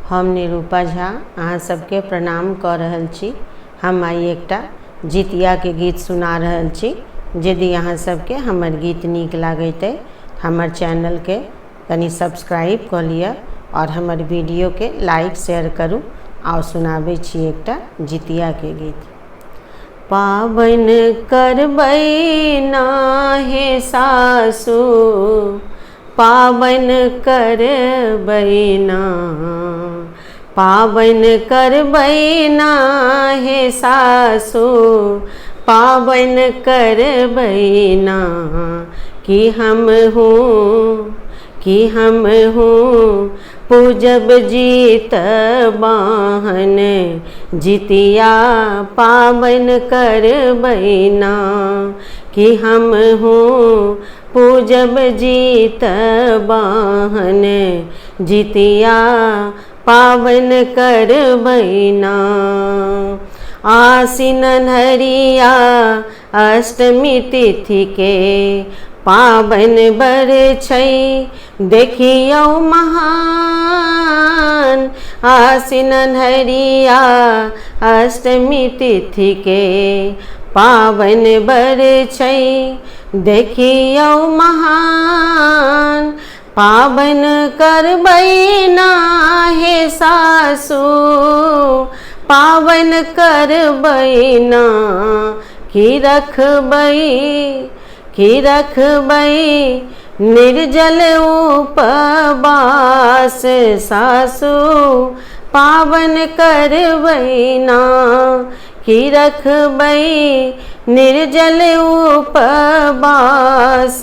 हम निरूपा झा अहाँ सबके प्रणाम कऽ रहल छी। हम आइ एकटा जितिया के गीत सुना रहल छी। यदि अहाँ सबके हमर गीत नीक लागैत अइ हमर चैनल के कनि सब्सक्राइब कऽ लिअ और हमर वीडियो के लाइक शेयर करू। आओ सुनाबै छी एकटा जितिया के गीत। पाबन करबै नाहे सासु, पाबन करबै ना, पाबन करबै नाहे सासु, पाबन करबै ना। कि हम हूँ पूजब जीत बाहन, जितिया पाबन करबै ना। कि हम हूँ पूजब जीत बाहन, जितिया पाबन करबै ना। आसिन अन्हरिया अष्टमी तिथि के पाबन बड़ छै देखियौ महान। आसिन अन्हरिया अष्टमी तिथि के पाबन बड़ छै देखियौ महान। पाबन करबै नाहे सासु, पाबन करबै ना। कि रखबै निर्जल उपवास, सासु पाबन करबै ना। कि रखबै निर्जल उपवास,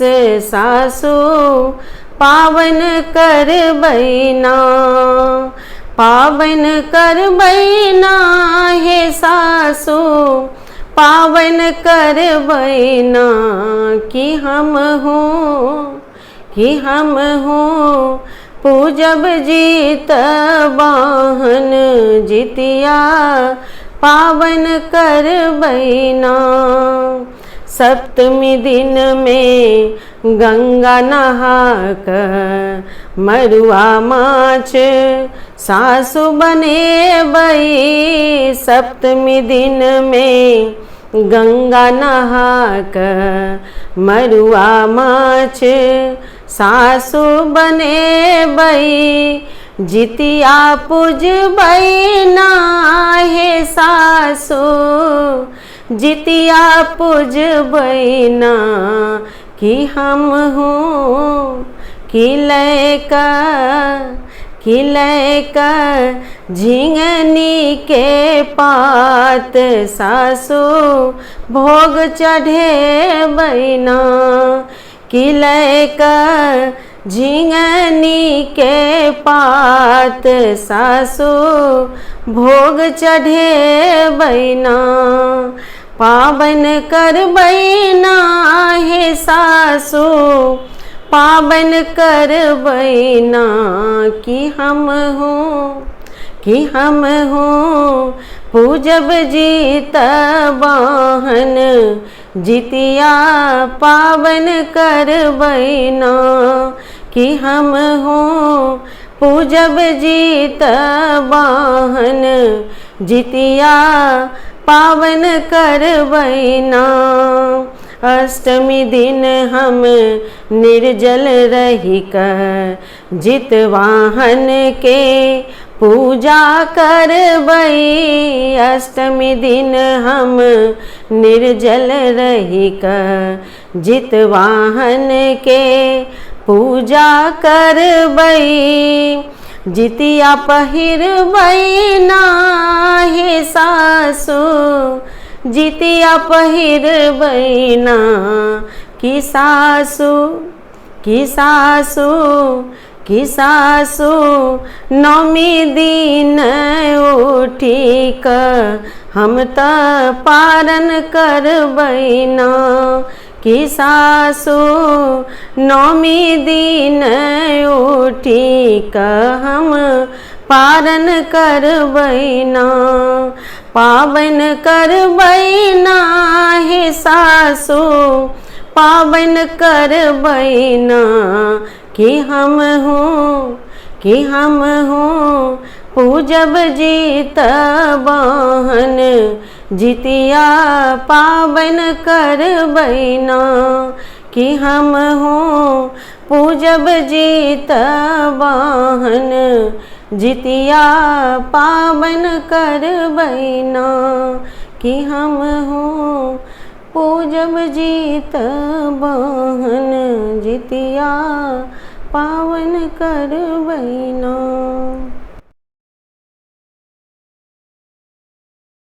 सासु पाबन करबै ना। पाबन करबै नाहे सासु, पाबन करबै ना। कि हम हूँ पूजब जीत बाहन, जितिया पाबन करबै ना। सप्तमी दिन में गंगा नहा कर मरुआ माछ सासु बनेबै। सप्तमी दिन में गंगा नहा कर मरुआ माछ सासु बनेबै। जितिया पूजबै नाहे सासु, जितिया पूजबै ना। कि हम हूँ कि लैका झिंगनी के पात, सासु भोग चढ़ेबै ना। कि लैका झिंगनी के पात, सासु भोग चढ़ेबै ना। पाबन करबै नाहे सासु, पाबन करबै ना। कि हम हूँ पूजब जीत बाहन, जितिया पाबन करबै ना। कि हम हूँ पूजब जीत बाहन, जितिया पाबन करबै ना। अष्टमी दिन हम निर्जल रही कर जितवाहन के पूजा करबै। अष्टमी दिन हम निर्जल रही कर जितवाहन के पूजा करबै। जितिया पहिरबै नाहे सासु, जितिया पहिरबै ना। कि सासु नौमी दिन उठी कऽ हम तऽ पारन करबै ना। कि सासु नौमी दिन उठी कऽ हम पारन करबै ना। पाबन करबै नाहे सासु, पाबन करबै ना। कि हम हूँ पूजब जीत बहन जितिया पावन करबैना कि हम हो पूजब जीत बहन जितिया पावन करबैना कि हम हो पूजब जीत बहन जितिया पावन करबैना।